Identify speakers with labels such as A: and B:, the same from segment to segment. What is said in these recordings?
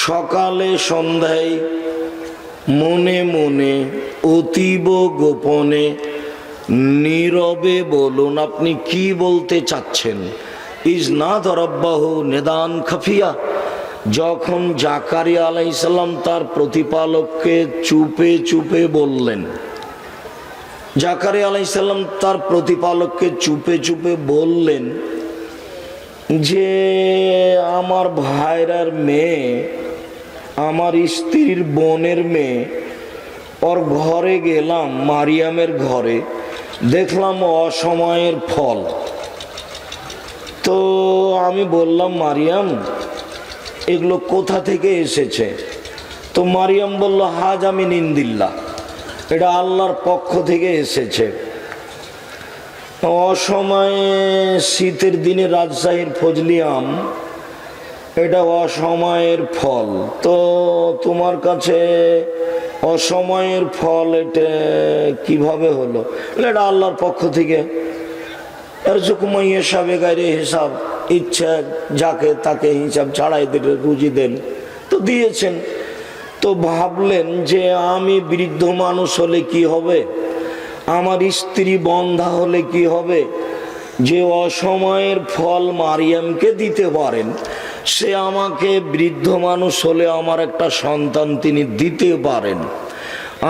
A: সকালে সন্ধ্যায় মনে মনে অতীব গোপনে নীরবে বলুন আপনি কি বলতে চাচ্ছেন। ইজনাদ রব্বাহু নিদান খাফিয়া, যখন জাকারিয়া আলাইহিস সালাম তার প্রতিপালককে চুপে চুপে বললেন, জাকারিয়া আলাইহিস সালাম তার প্রতিপালককে চুপে চুপে বললেন যে আমার ভাইরার মেয়ে, আমার স্ত্রীর বোনের মেয়ে, ওর ঘরে গেলাম, মারিয়ামের ঘরে, দেখলাম অসময়ের ফল। তো আমি বললাম, মারিয়াম এগুলো কোথা থেকে এসেছে? তো মারিয়াম বলল, হাজ আমি নিন্দিল্লা, এটা আল্লাহর পক্ষ থেকে এসেছে। অসময়ে শীতের দিনে রাজশাহীর ফজলি আম, এটা অসময়ের ফল। তো তোমার কাছে অসময়ের ফল এটা কিভাবে হলো? এটা আল্লাহর পক্ষ থেকে। এর চুকুমাই হিসাবে গাইরে হিসাব, ইচ্ছা যাকে তাকে হিসাব ছাড়াই দিলে রুজি দেন, তো দিয়েছেন। তো ভাবলেন যে আমি বৃদ্ধ মানুষ হলে কি হবে, আমার স্ত্রী বন্ধা হলে কি হবে, যে অসময়ের ফল মারিয়ামকে দিতে পারেন, সে আমাকে বৃদ্ধ মানুষ হলে আমার একটা সন্তান তিনি দিতে পারেন।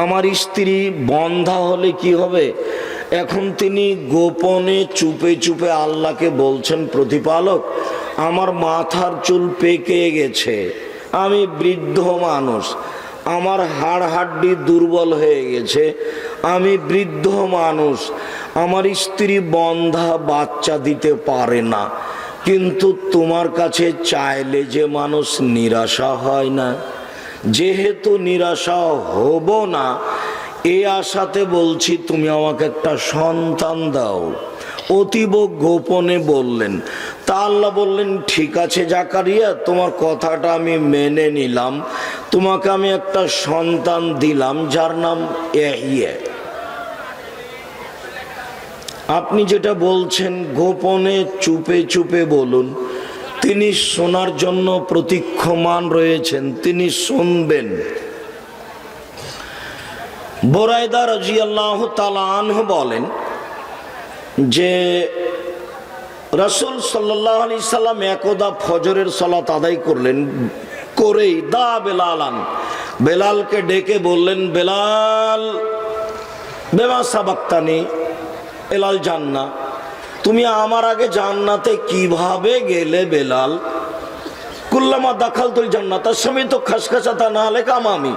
A: আমার স্ত্রী বন্ধা হলে কি হবে? এখন তিনি গোপনে চুপে চুপে আল্লাহকে বলছেন, প্রতিপালক আমার মাথার চুল পেকে গেছে, আমি বৃদ্ধ মানুষ, আমার হাড় হাড্ডি দুর্বল হয়ে গেছে, আমি বৃদ্ধ মানুষ, আমার স্ত্রী বন্ধা, বাচ্চা দিতে পারে না, কিন্তু তোমার কাছে চাইলে যে মানুষ নিরাশা হয় না, যেহেতু নিরাশা হব না এই আশাতে বলছি তুমি আমাকে একটা সন্তান দাও। অতীব গোপনে বললেন। তা আল্লাহ বললেন, ঠিক আছে জাকারিয়া, তোমার কথাটা আমি মেনে নিলাম, তোমাকে আমি একটা সন্তান দিলাম যার নাম ইয়াহইয়া। আপনি যেটা বলছেন গোপনে চুপে চুপে বলুন, তিনি শোনার জন্য প্রতীক্ষমান রয়েছেন, তিনি শুনবেন। বুরায়দা রাদিয়াল্লাহু তাআলা আনহু বলেন যে রাসূল সাল্লাল্লাহু আলাইহি সাল্লাম একদা ফজরের সালাত আদায় করলেন, করেই দা বেলালান, বেলালকে ডেকে বললেন, বেলাল বেমা সাবাক্তানি এলাল জান্না, তুমি আমার আগে জান্নাতে কিভাবে গেলে বেলাল? কুল্লামা দাখালতুল জান্নাত আশমিতু খাসখাসাতা নালাকা আমামি,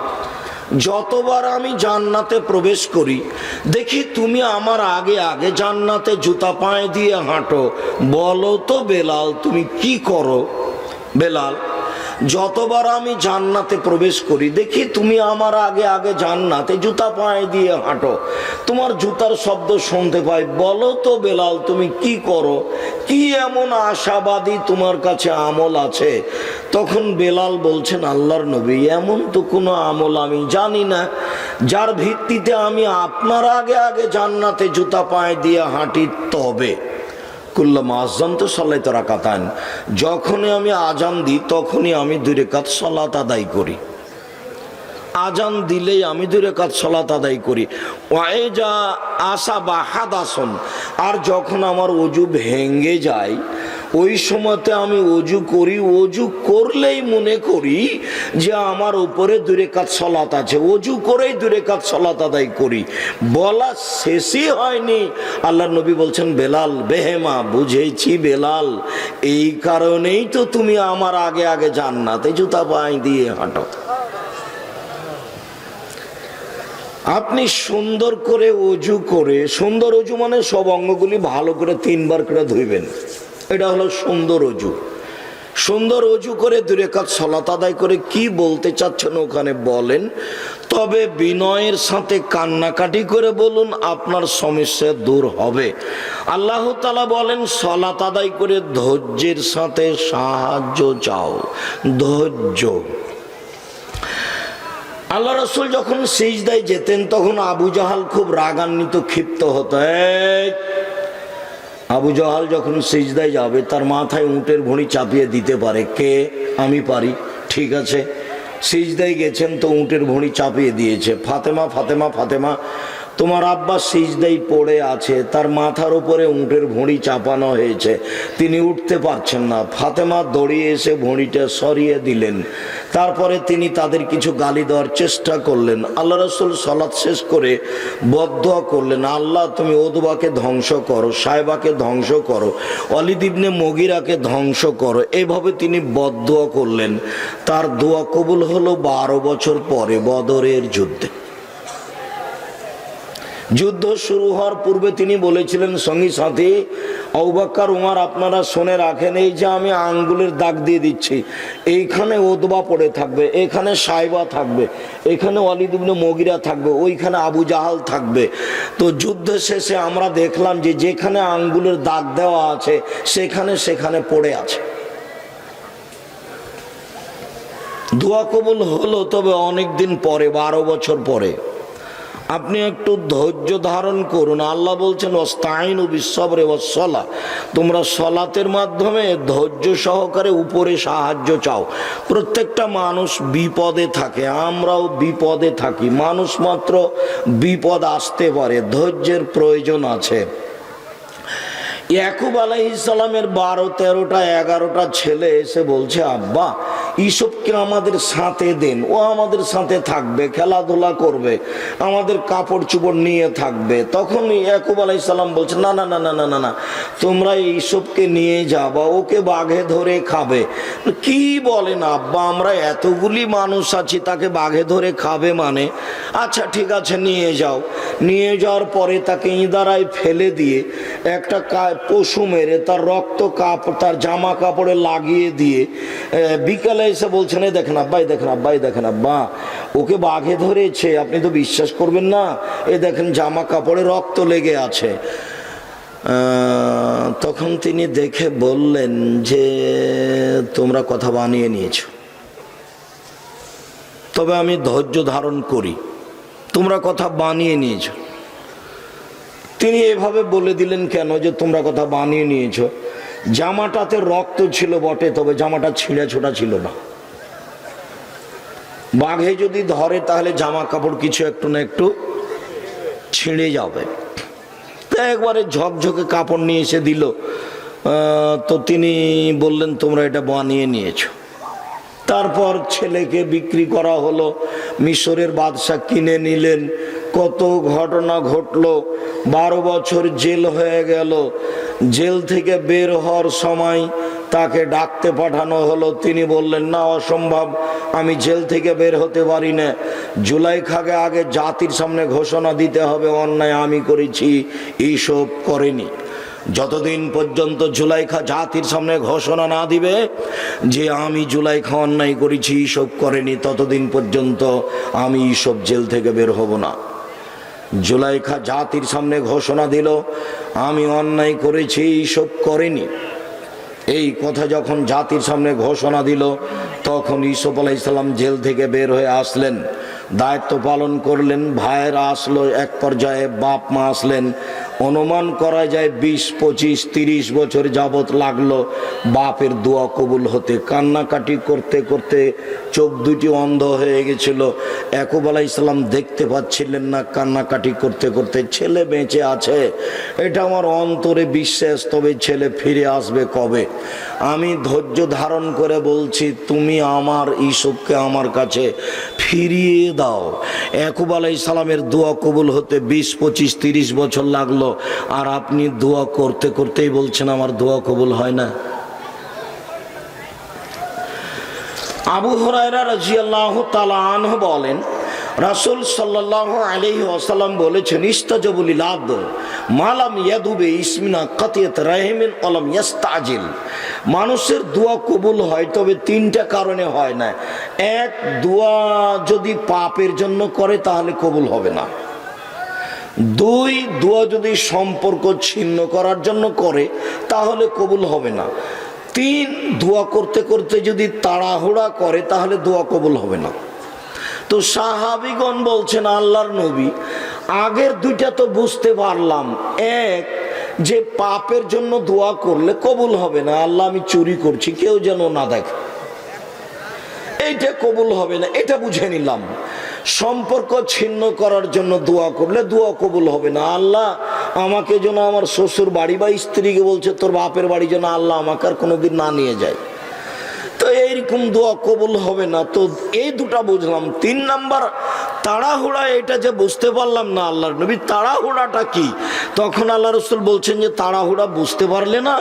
A: যতবার আমি জান্নাতে প্রবেশ করি দেখি তুমি আমার আগে আগে জান্নাতে জুতা পায়ে দিয়ে হাঁটো। বলো তো বেলাল তুমি কি করো? বেলাল, যতবার আমি জান্নাতে প্রবেশ করি দেখি তুমি আমার আগে আগে জান্নাতে জুতা পায়ে দিয়ে হাঁটো, তোমার জুতার শব্দ শুনতে পাই। বলো তো বেলাল তুমি কি করো? কি এমন আশাবাদী তোমার কাছে আমল আছে? তখন বেলাল বলছেন, আল্লাহর নবী এমন তো কোনো আমল আমি জানি না যার ভিত্তিতে আমি আপনার আগে আগে জান্নাতে জুতা পায়ে দিয়ে হাঁটি। তবে কুল্লামা আযানতু সাল্লাতু রাকাতান, যখনই আমি আজান দিই তখনই আমি 2 রাকাত সালাত আদায় করি। আজান দিলেই আমি 2 রাকাত সালাত আদায় করি। ওয়াইজা আসাবা হাদাসন, আর যখন আমার ওযু ভেঙে যায় ওই সময়তে আমি ওযু করি, ওযু করলেই মনে করি যে আমার উপরে 2 রাকাত সালাত আছে, ওযু করেই 2 রাকাত সালাত আদায় করি। বলা শেষই হয়নি আল্লাহর নবী বলছেন, বেলাল বেহেমা, বুঝেছি বেলাল, এই কারণেই তো তুমি আমার আগে আগে জান্নাতে জুতা পায়ে দিয়ে হাঁটো। আপনি সুন্দর করে ওযু করে, সুন্দর ওযু মানে সব অঙ্গগুলি ভালো করে 3 বার করে ধুইবেন, এটা হলো সুন্দর ওযু। সুন্দর ওযু করে 2 রাকাত সালাত আদায় করে কি বলতে চাচ্ছেন ওখানে বলেন, তবে বিনয়ের সাথে কান্নাকাটি করে বলুন, আপনার সমস্যা দূর হবে। আল্লাহ তাআলা বলেন, সালাত আদায় করে ধৈর্যের সাথে সাহায্য চাও, ধৈর্য। আল্লাহ রাসূল যখন সিজদায় যেতেন তখন আবু জাহাল খুব রাগান্বিত, ক্ষিপ্ত হতো। আবু জাহাল যখন সিজদায় যাবে তার মাথায় উটের ভুঁড়ি চাপিয়ে দিতে পারে কে? আমি পারি, ঠিক আছে সিজদায় গেছেন তো উটের ভুঁড়ি চাপিয়ে দিয়েছে, ফাতেমা ফাতেমা ফাতেমা তোমার আব্বা সিজদায় পড়ে আছে, তার মাথার উপরে উটের ভুঁড়ি চাপানো হয়েছে, তিনি উঠতে পারছেন না। ফাতেমা দৌড়িয়ে এসে ভুঁড়িটা সরিয়ে দিলেন। তারপরে তিনি তাদের কিছু গালি দেওয়ার চেষ্টা করলেন। আল্লাহ রাসূল সালাত শেষ করে বদদুয়া করলেন, আল্লাহ তুমি ওদবাকে ধ্বংস করো, সাহেবাকে ধ্বংস করো, ওয়ালিদ ইবনে মুগিরাকে ধ্বংস করো। এইভাবে তিনি বদদুয়া করলেন। তার দোয়া কবুল হলো 12 বছর পরে বদরের যুদ্ধে। যুদ্ধ শুরু হওয়ার পূর্বে তিনি বলেছিলেন সঙ্গী সাথী আবু বকর উমর আপনারা শুনে রাখেন, এই যে আমি আঙ্গুলের দাগ দিয়ে দিচ্ছি, এইখানে ওদবা পড়ে থাকবে, এখানে সাইবা থাকবে, এখানে ওয়ালিদ ইবনে মুগিরা থাকবে, ওইখানে আবু জাহাল থাকবে। তো যুদ্ধ শেষে আমরা দেখলাম যে যেখানে আঙ্গুলের দাগ দেওয়া আছে সেখানে সেখানে পড়ে আছে। দোয়া কবুল হলো, তবে অনেক দিন পরে, 12 বছর পরে। আপনি একটু ধৈর্য ধারণ করুন। আল্লাহ বলছেন ওয়াস্তাইনু বিসসবরি ওয়াসসালাহ, তোমরা সলাতের মাধ্যমে ধৈর্য সহকারে উপরে সাহায্য চাও। প্রত্যেকটা মানুষ বিপদে থাকে, আমরাও বিপদে থাকি, মানুষ মাত্র বিপদ আসতে পারে, ধৈর্যের প্রয়োজন আছে। ইয়াকুব আলাইহিস সালামের 12, 13টা 11টা ছেলে এসে বলছে, আব্বা ইসবকে আমাদের সাথে দেন, ও আমাদের সাথে থাকবে, খেলাধুলা করবে, আমাদের কাপড় চোপড় নিয়ে থাকবে। তখন ইয়াকুব আলাইহিস সালাম বলছে, না না না না না না না, তোমরা ইসবকে নিয়ে যাবা, ওকে বাঘে ধরে খাবে। কি বলেন আব্বা, আমরা এতগুলি মানুষ আছি, তাকে বাঘে ধরে খাবে মানে? আচ্ছা ঠিক আছে নিয়ে যাও। নিয়ে যাওয়ার পরে তাকে ইঁদারায় ফেলে দিয়ে একটা পশু মেরে তার রক্ত কাপড় তার জামা কাপড়ে লাগিয়ে দিয়ে বিকালে এসে বলছেন, এই দেখেন আব্বা, এই দেখেন আব্বা, এই দেখেন আব্বা, ওকে বাঘে ধরেছে, আপনি তো বিশ্বাস করবেন না, এ দেখেন জামা কাপড়ে রক্ত লেগে আছে। তখন তিনি দেখে বললেন যে তোমরা কথা বানিয়ে নিয়েছো, তবে আমি ধৈর্য ধারণ করি, তোমরা কথা বানিয়ে নিয়েছো। তিনি এভাবে বলে দিলেন কেন যে তোমরা কথা বানিয়ে নিয়েছো? জামাটাতে রক্ত ছিল বটে, তবে জামাটা ছিঁড়া ছোটা ছিল না। বাঘে যদি ধরে তাহলে জামা কাপড় কিছু একটু না একটু ছিঁড়ে যাবে। একবারে ঝকঝকে কাপড় নিয়ে এসে দিল। তো তিনি বললেন তোমরা এটা বানিয়ে নিয়েছো। তারপর ছেলেকে বিক্রি করা হলো, মিশরের বাদশা কিনে নিলেন, কত ঘটনা ঘটলো। 12 বছর জেল হয়ে গেল। জেল থেকে বের হওয়ার সময় তাকে ডাকতে পাঠানো হলো। তিনি বললেন, না অসম্ভব, আমি জেল থেকে বের হতে পারি না। জুলাইখাকে আগে জাতির সামনে ঘোষণা দিতে হবে অন্যায় আমি করেছি, এইসব করেনি। যতদিন পর্যন্ত জুলাইখা জাতির সামনে ঘোষণা না দিবে যে আমি জুলাইখা অন্যায় করেছি, এইসব করেনি, ততদিন পর্যন্ত আমি এইসব জেল থেকে বের হব না। জুলাইখা জাতির সামনে ঘোষণা দিল আমি অন্যায় করেছি, এইসব করেনি। এই কথা যখন জাতির সামনে ঘোষণা দিল, তখন ইউসুফ আলাইহিস সালাম জেল থেকে বের হয়ে আসলেন, দায়িত্ব পালন করলেন। ভাইয়েরা আসলো, এক পর্যায়ে বাপ মা আসলেন। অনুমান করা যায় 20, 25, 30 বছর যাবত লাগলো বাপের দোয়া কবুল হতে। কান্নাকাটি করতে করতে চোখ দুটি অন্ধ হয়ে গেছিল। ইয়াকুব আলাইহিস সালাম দেখতে পাচ্ছিলেন না। কান্নাকাটি করতে করতে ছেলে বেঁচে আছে, এটা আমার অন্তরে বিশ্বাস, তবে ছেলে ফিরে আসবে কবে? আমি ধৈর্য ধারণ করে বলছি, তুমি আমার ইউসুফকে আমার কাছে ফিরিয়ে দাও। ইয়াকুব আলাইহিস সালামের দোয়া কবুল হতে 20, 25, 30 বছর লাগলো, আর আপনি দোয়া করতে করতেই বলছেন আমার দোয়া কবুল হয় না। আবু হুরায়রা রাদিয়াল্লাহু তাআলা আনহু বলেন, রাসূল সাল্লাল্লাহু আলাইহি ওয়াসাল্লাম বলেছেন, ইস্তাজাবু লিল আবদ মালাম ইয়াদুবে ইসমিনা কাতিয়াত রাহিমিন ওয়ালাম ইস্তাজিল। মানুষের দোয়া কবুল হয়, তবে 3টা কারণে হয় না। এক, দোয়া যদি পাপের জন্য করে তাহলে কবুল হবে না। 2, দোয়া যদি সম্পর্ক ছিন্ন করার জন্য করে তাহলে কবুল হবে না। 3, দোয়া করতে করতে যদি তাড়াহুড়া করে তাহলে দোয়া কবুল হবে না। তো সাহাবীগণ বলছেন, আল্লাহর নবী, আগের 2টা তো বুঝতে পারলাম, এক যে পাপের জন্য দোয়া করলে কবুল হবে না, আল্লাহ আমি চুরি করছি কেউ যেন না দেখে, এইটা কবুল হবে না, এটা বুঝে নিলাম। সম্পর্ক ছিন্ন করার জন্য দোয়া করলে দোয়া কবুল হবে না। আল্লাহ আমাকে যেন আমার শ্বশুর বাড়ি বা স্ত্রীকে বলছে তোর বাপের বাড়ি যেন আল্লাহ আমাকে আর কোনোদিন না নিয়ে যায়, তো এইরকম দোয়া কবুল হবে না। তো এই দুটা বুঝলাম। 3 নাম্বার তাড়াহুড়া, এটা যে বুঝতে পারলাম না আল্লাহর নবী তাড়াহুড়াটা কি। তখন আল্লাহ রসুল বলছেন যে তাড়াহুড়া বুঝতে পারলে না,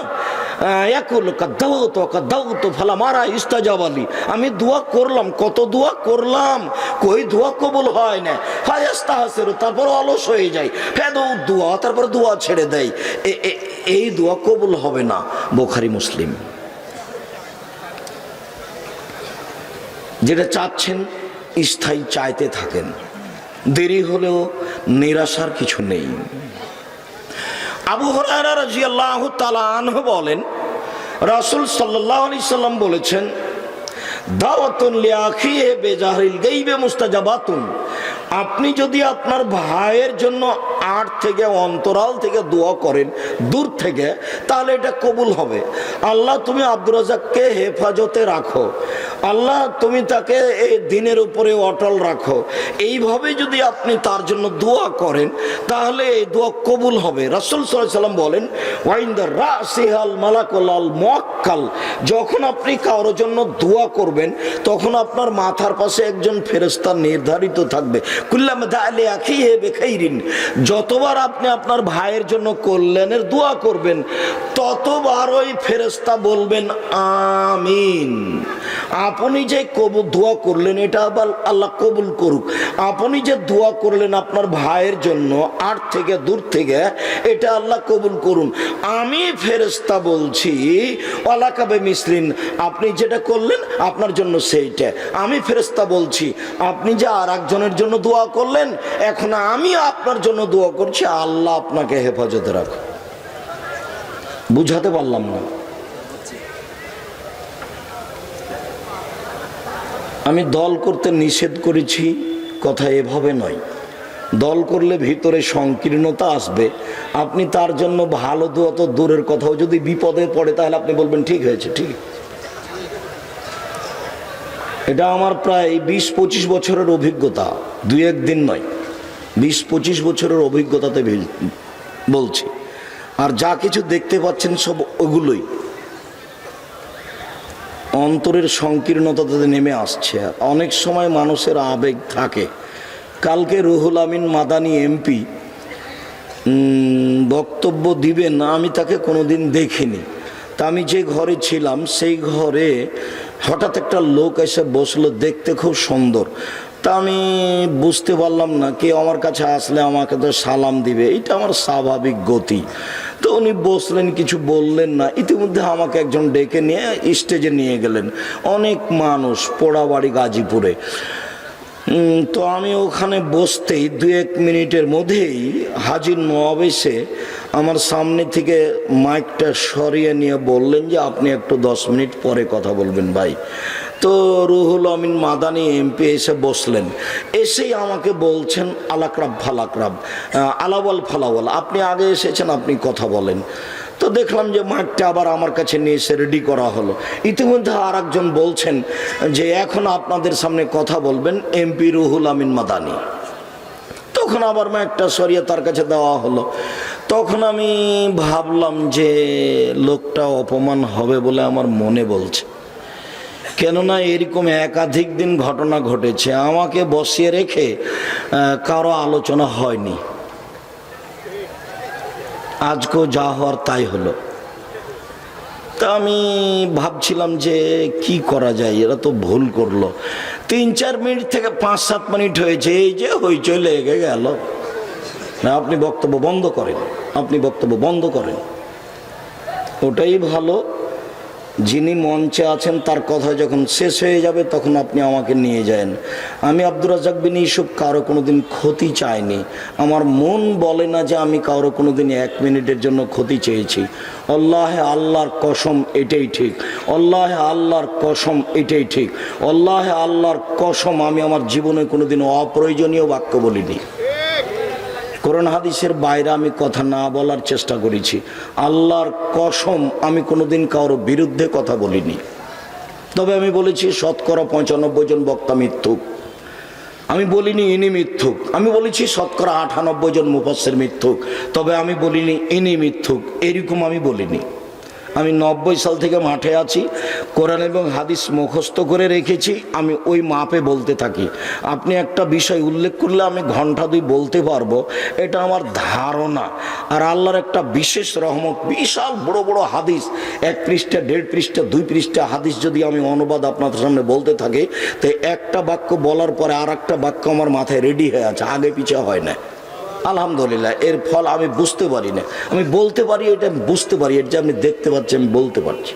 A: আমি দোয়া করলাম, কত দোয়া করলাম, কই দোয়া কবুল হয় না, তারপর অলস হয়ে যায়, দোয়া তারপর দোয়া ছেড়ে দেয়, এই দোয়া কবুল হবে না। বুখারী মুসলিম। যেটা চাচ্ছেন স্থায়ী চাইতে থাকেন, দেরি হলেও নিরাশার কিছু নেই। আবু হুরায়রা রাদিয়াল্লাহু তাআলা আনহু বলেন, রাসূল সাল্লাল্লাহু আলাইহি সাল্লাম বলেছেন, দাওয়াতুন লিআখিহি বিজাহরিল গায়বি মুস্তাজাবাতুন। আপনি যদি আপনার ভাইয়ের জন্য আড় থেকে অন্তরাল থেকে দোয়া করেন, দূর থেকে, তাহলে এটা কবুল হবে। আল্লাহ তুমি আব্দুর রাজ্জাককে হেফাজতে রাখো, আল্লাহ তুমি তাকে এই দিনের উপরে অটল রাখো, এইভাবে যদি আপনি তার জন্য দোয়া করেন তাহলে এই দোয়া কবুল হবে। রাসূল সাল্লাল্লাহু আলাইহি সাল্লাম বলেন, ওয়াইন্দা রাসিহাল মালাকুল আল মুআক্কাল। যখন আপনি কারোর জন্য দোয়া করবেন তখন আপনার মাথার পাশে একজন ফেরেশতা নির্ধারিত থাকবে। কুল্লামা দাআলি আখিহি বিখাইরিন। যতবার আপনি আপনার ভাইয়ের জন্য কল্যাণের দোয়া করবেন ততবার ওই ফেরেশতা বলবেন আমিন। আপনি যে কবুল দোয়া করলেন এটা আল্লাহ কবুল করুক। আপনি যে দোয়া করলেন আপনার ভাইয়ের জন্য আর থেকে দূর থেকে, এটা আল্লাহ কবুল করুন। আমি ফেরেশতা বলছি ওয়ালাকাবে মিসলিন, আপনি যেটা করলেন আপনার জন্য সেইটা। আমি ফেরেশতা বলছি আপনি যে আর একজনের জন্য দোয়া করলেন, এখন আমি আপনার জন্য দোয়া করছি, আল্লাহ আপনাকে হেফাজতে রাখো। বুঝাতে পারলাম না? আমি দল করতে নিষেধ করেছি, কথা এভাবে নয়। দল করলে ভিতরে সংকীর্ণতা আসবে। আপনি তার জন্য ভালো দোয়া তো দূরের কথাও, যদি বিপদে পড়ে তাহলে আপনি বলবেন ঠিক হয়েছে, ঠিক। এটা আমার প্রায় 20-25 বছরের অভিজ্ঞতা, 2-1 দিন নয়, 20-25 বছরের অভিজ্ঞতাতে বলছি। আর যা কিছু দেখতে পাচ্ছেন সব ওগুলোই অন্তরের সংকীর্ণতাতে নেমে আসছে। অনেক সময় মানুষের আবেগ থাকে। কালকে রুহুল আমিন মাদানী এমপি বক্তব্য দিবেন, আমি তাকে কোনোদিন দেখিনি। তা আমি যে ঘরে ছিলাম সেই ঘরে হঠাৎ একটা লোক এসে বসলো, দেখতে খুব সুন্দর। তা আমি বুঝতে পারলাম না, কেউ আমার কাছে আসলে আমাকে তো সালাম দিবে, এটা আমার স্বাভাবিক গতি। তো উনি বসলেন, কিছু বললেন না। ইতিমধ্যে আমাকে একজন ডেকে নিয়ে স্টেজে নিয়ে গেলেন। অনেক মানুষ, পোড়াবাড়ি গাজীপুরে। তো আমি ওখানে বসতেই 2-1 মিনিটের মধ্যেই হাজির নওয়াব এসে আমার সামনে থেকে মাইকটা সরিয়ে নিয়ে বললেন যে আপনি একটু 10 মিনিট পরে কথা বলবেন ভাই। তো রুহুল আমিন মাদানী এমপি এসে বসলেন। এসেই আমাকে বলছেন আলাকরাব ফালাকরাব, আলাওয়াল ফালাওয়াল, আপনি আগে এসেছেন, আপনি কথা বলেন। তো দেখলাম যে মাইকটা আবার আমার কাছে নিয়ে এসে রেডি করা হলো। ইতিমধ্যে আর একজন বলছেন যে এখন আপনাদের সামনে কথা বলবেন এমপি রুহুল আমিন মাদানী। তখন আবার মাইকটা সরিয়ে তার কাছে দেওয়া হলো। তখন আমি ভাবলাম যে লোকটা অপমান হবে বলে আমার মনে বলছে, কেননা এরকম একাধিক দিন ঘটনা ঘটেছে, আমাকে বসিয়ে রেখে কারো আলোচনা হয়নি। আজকেও যা হওয়ার তাই হলো। তা আমি ভাবছিলাম যে কি করা যায়, এরা তো ভুল করলো। 3-4 মিনিট থেকে 5-7 মিনিট হয়েছে, এই যে হইচই লেগে গেল। না, আপনি বক্তব্য বন্ধ করেন, আপনি বক্তব্য বন্ধ করেন। ওটাই ভালো, যিনি মঞ্চে আছেন তার কথা যখন শেষ হয়ে যাবে তখন আপনি আমাকে নিয়ে যান। আমি আব্দুর রাজ্জাক বিন ইউসুফ কারো কোনোদিন ক্ষতি চাইনি। আমার মন বলে না যে আমি কারো কোনোদিন 1 মিনিটের জন্য ক্ষতি চেয়েছি। আল্লাহে আল্লাহর কসম এটাই ঠিক, আল্লাহে আল্লাহর কসম এটাই ঠিক, আল্লাহে আল্লাহর কসম আমি আমার জীবনে কোনোদিন অপ্রয়োজনীয় বাক্য বলিনি। কোরআন হাদিসের বাইরে আমি কথা না বলার চেষ্টা করেছি। আল্লাহর কসম আমি কোনোদিন কারোর বিরুদ্ধে কথা বলিনি। তবে আমি বলেছি শতকরা 95 জন বক্তা মিথ্যুক। আমি বলিনি ইনি মিথ্যুক। আমি বলেছি শতকরা 98 জন মুফাসসির মিথ্যুক। তবে আমি বলিনি ইনি মিথ্যুক, এরকম আমি বলিনি। আমি 90 সাল থেকে মাঠে আছি, কোরআন এবং হাদিস মুখস্থ করে রেখেছি, আমি ওই মাপে বলতে থাকি। আপনি একটা বিষয় উল্লেখ করলে আমি ঘন্টা 2 বলতে পারবো, এটা আমার ধারণা। আর আল্লাহর একটা বিশেষ রহমত, বিশাল বড় বড় হাদিস, 1 পৃষ্ঠা 1.5 পৃষ্ঠা 2 পৃষ্ঠা হাদিস যদি আমি অনুবাদ আপনাদের সামনে বলতে থাকি, তো একটা বাক্য বলার পরে আর একটা বাক্য আমার মাথায় রেডি হয়ে আছে, আগে পিছে হয় না। আলহামদুলিল্লাহ, এর ফল আমি বুঝতে পারি না। আমি বলতে পারি, এটা আমি বুঝতে পারি, এটা যে আপনি দেখতে পাচ্ছেন আমি বলতে পারছি।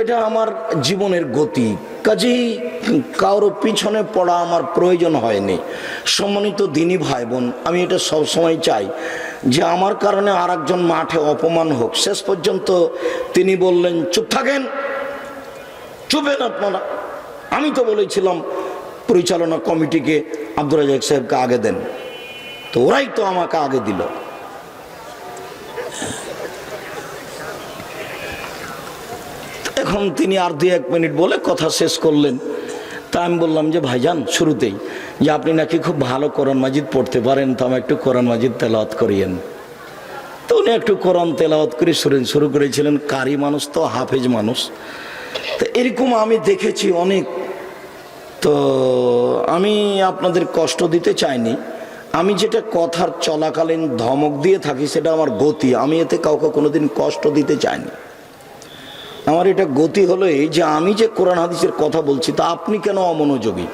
A: এটা আমার জীবনের গতি, কাজেই কারো পিছনে পড়া আমার প্রয়োজন হয়নি। সম্মানিত দিনী ভাই বোন, আমি এটা সবসময় চাই যে আমার কারণে আর একজন মাঠে অপমান হোক। শেষ পর্যন্ত তিনি বললেন, চুপ থাকেন, চুপেন আপনারা। আমি তো বলেছিলাম পরিচালনা কমিটিকে আব্দুর রাজ্জাক সাহেবকে আগে দেন, তো ওরাই তো আমাকে আগে দিল। এখন তিনি আর 2-1 মিনিট বলে কথা শেষ করলেন। তা আমি বললাম যে ভাইজান, শুরুতেই যে আপনি নাকি খুব ভালো কোরআন মাজিদ পড়তে পারেন, তো আমি একটু কোরআন মাজিদ তেলাওয়াত করিয়েন। তো উনি একটু কোরআন তেলাওয়াত করে শুরু করেছিলেন। কারি মানুষ তো, হাফেজ মানুষ, তো এরকম আমি দেখেছি অনেক। তো আমি আপনাদের কষ্ট দিতে চাইনি। আমি যেটা কথার চলাকালীন ধমক দিয়ে থাকি সেটা আমার গতি। আমি এতে কাউকে কোনোদিন কষ্ট দিতে চাইনি। আমার এটা গতি হলো এই যে আমি যে কোরআন হাদিসের কথা বলছি, তা আপনি কেন অমনোযোগী?